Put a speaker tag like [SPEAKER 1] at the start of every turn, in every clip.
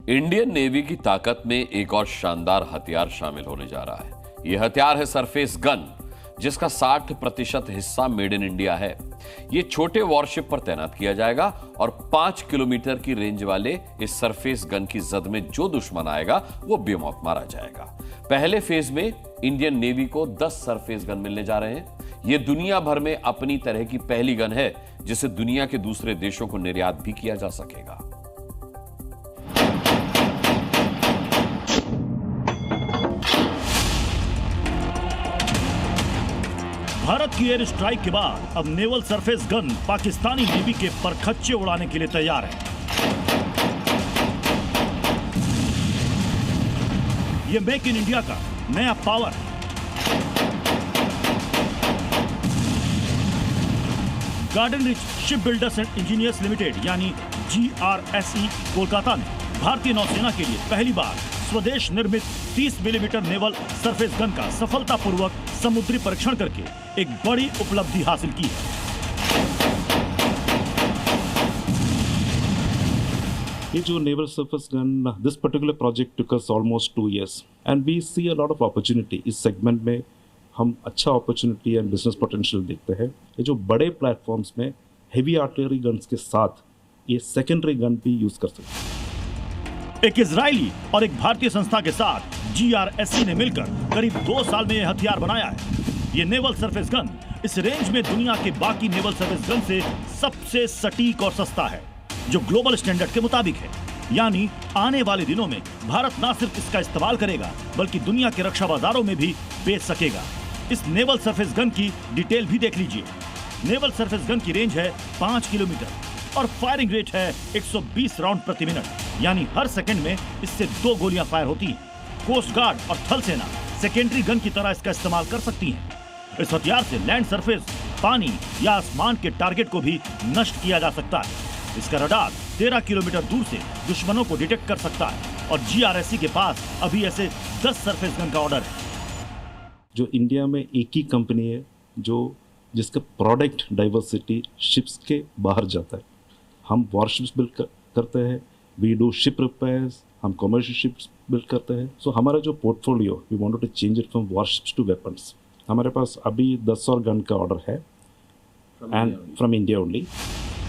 [SPEAKER 1] Indian navy की ताकत में एक और शानदार हथियार शामिल होने जा रहा है। यह हथियार है सरफेस गन, जिसका 60% हिस्सा मेड इन इंडिया है। यह छोटे वॉरशिप पर तैनात किया जाएगा और 5 किलोमीटर की रेंज वाले इस सरफेस गन की जद में जो दुश्मन आएगा वो बेमौत मारा जाएगा। पहले फेज में इंडियन नेवी को 10 सरफेस गन मिलने जा रहे हैं। यह दुनिया भर में अपनी तरह की पहली गन है जिसे दुनिया के दूसरे देशों को निर्यात भी किया जा सकेगा।
[SPEAKER 2] भारत की एयर स्ट्राइक के बाद अब naval surface gun Pakistani navy के परखच्चे उड़ाने के लिए तैयार है। यह मेक इन इंडिया का नया पावर है। Garden rich ship builders and engineers limited यानी GRSE कोलकाता ने भारतीय नौसेना के लिए पहली बार स्वदेश निर्मित 30 मिलीमीटर नेवल सरफेस गन का सफलतापूर्वक समुद्री परीक्षण करके एक बड़ी उपलब्धि हासिल की है।
[SPEAKER 3] ये जो naval surface gun, this particular project took us almost 2 years and we see a lot of opportunity. इस सेगमेंट में हम अच्छा अपॉर्चुनिटी एंड बिजनेस पोटेंशियल देखते हैं। ये जो बड़े प्लेटफॉर्म्स में हेवी आर्टिलरी गन्स के साथ ये सेकेंडरी गन भी यूज कर सकते हैं।
[SPEAKER 2] एक इजरायली और एक भारतीय संस्था के साथ GRSE ने मिलकर करीब 2 साल में यह हथियार बनाया है। यह नेवल सरफेस गन इस रेंज में दुनिया के बाकी नेवल सरफेस गन से सबसे सटीक और सस्ता है, जो ग्लोबल स्टैंडर्ड के मुताबिक है। यानी आने वाले दिनों में भारत न सिर्फ इसका इस्तेमाल करेगा बल्कि दुनिया के रक्षा बाजारों में भी बेच सकेगा। इस नेवल सरफेस गन की डिटेल भी देख लीजिए। नेवल सरफेस गन की रेंज है 5 किलोमीटर और फायरिंग रेट है 120 राउंड प्रति मिनट, यानी हर सेकंड में इससे 2 गोलियां फायर होती हैं। कोस्ट गार्ड और थल सेना सेकेंडरी गन की तरह इसका इस्तेमाल कर सकती हैं। इस हथियार से लैंड सरफेस, पानी या आसमान के टारगेट को भी नष्ट किया जा सकता है। इसका रडार 13 किलोमीटर दूर से दुश्मनों को डिटेक्ट कर सकता है और GRSE के पास अभी ऐसे 10 सरफेस गन का ऑर्डर है।
[SPEAKER 3] जो इंडिया में एक ही कंपनी है जिसका प्रोडक्ट डाइवर्सिटी शिप्स के बाहर जाता है। हम वॉरशिप्स बिल्ड करते हैं, वी डू शिप रिपेयर्स, हम कमर्शियल शिप्स बिल्ड करते हैं। सो हमारा जो portfolio, we wanted to change it from warships to weapons. हमारे पास अभी 10 और गन का ऑर्डर है एंड फ्रॉम इंडिया ओनली।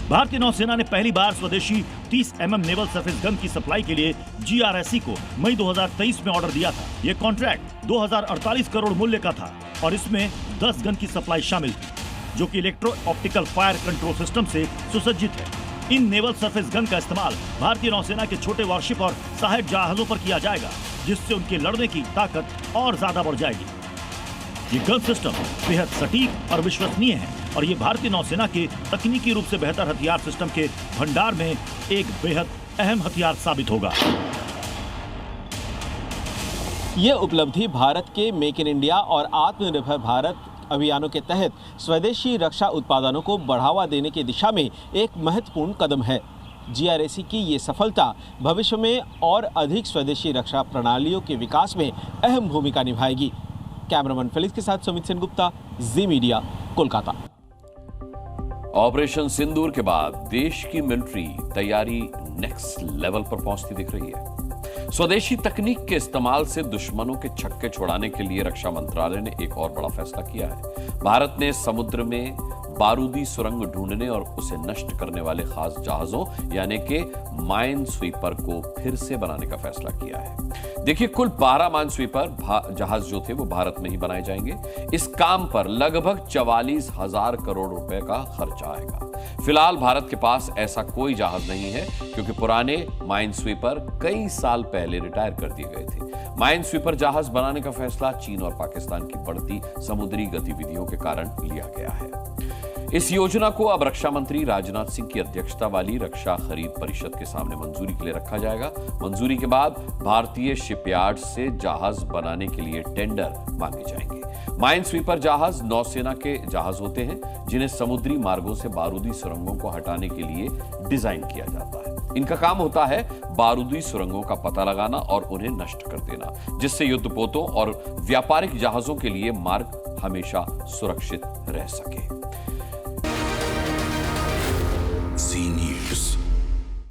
[SPEAKER 2] भारतीय नौसेना ने पहली बार स्वदेशी 30 mm नेवल सरफेस गन की सप्लाई के लिए GRSE को मई 2023 में ऑर्डर दिया था। यह कॉन्ट्रैक्ट 2048 करोड़ मूल्य का था और इसमें 10 गन की सप्लाई शामिल थी, जो कि electro optical fire control system से सुसज्जित है। इन नेवल सरफेस गन का इस्तेमाल भारतीय नौसेना के छोटे वॉरशिप और सहायक जहाजों पर किया जाएगा, जिससे उनके लड़ने की ताकत और ज्यादा बढ़ जाएगी। ये गन सिस्टम बेहद सटीक और विश्वसनीय है और ये भारतीय नौसेना के तकनीकी रूप से बेहतर हथियार सिस्टम के भंडार में एक बेहद अहम हथियार साबित होगा।
[SPEAKER 4] ये उपलब्धि भारत के मेक इन इंडिया और आत्मनिर्भर भारत अभियानों के तहत स्वदेशी रक्षा उत्पादनों को बढ़ावा देने की दिशा में एक महत्वपूर्ण कदम है। GRSE की ये सफलता भविष्य में और अधिक स्वदेशी रक्षा प्रणालियों के विकास में अहम भूमिका निभाएगी। कैमरामैन फिलिक्स के साथ सुमित सेनगुप्ता, जी मीडिया, कोलकाता।
[SPEAKER 1] ऑपरेशन सिंदूर के बाद देश की मिलिट्री तैयारी नेक्स्ट लेवल पर पहुंचती दिख रही है। स्वदेशी तकनीक के इस्तेमाल से दुश्मनों के छक्के छुड़ाने के लिए रक्षा मंत्रालय ने एक और बड़ा फैसला किया है। भारत ने समुद्र में बारूदी सुरंग ढूंढने और उसे नष्ट करने वाले खास जहाजों यानी कि माइन स्वीपर को फिर से बनाने का फैसला किया है। देखिए, कुल 12 माइन स्वीपर जहाज जो थे वो भारत में ही बनाए जाएंगे। इस काम पर लगभग 44,000 करोड़ रुपए का खर्च आएगा। फिलहाल भारत के पास ऐसा कोई जहाज नहीं है क्योंकि पुराने माइन स्वीपर कई साल पहले रिटायर कर दिए गए थे। माइन स्वीपर जहाज बनाने का फैसला चीन और पाकिस्तान की बढ़ती समुद्री गतिविधियों के कारण लिया गया है। इस योजना को अब रक्षा मंत्री राजनाथ सिंह की अध्यक्षता वाली रक्षा खरीद परिषद के सामने मंजूरी के लिए रखा जाएगा। मंजूरी के बाद भारतीय शिपयार्ड से जहाज बनाने के लिए टेंडर मांगे जाएंगे। माइन स्वीपर जहाज नौसेना के जहाज होते हैं जिन्हें समुद्री मार्गों से बारूदी सुरंगों को हटाने के लिए डिजाइन किया जाता है। इनका काम होता है बारूदी सुरंगों का पता लगाना और उन्हें नष्ट कर देना, जिससे युद्धपोतों और व्यापारिक जहाजों के लिए मार्ग हमेशा सुरक्षित रह सके।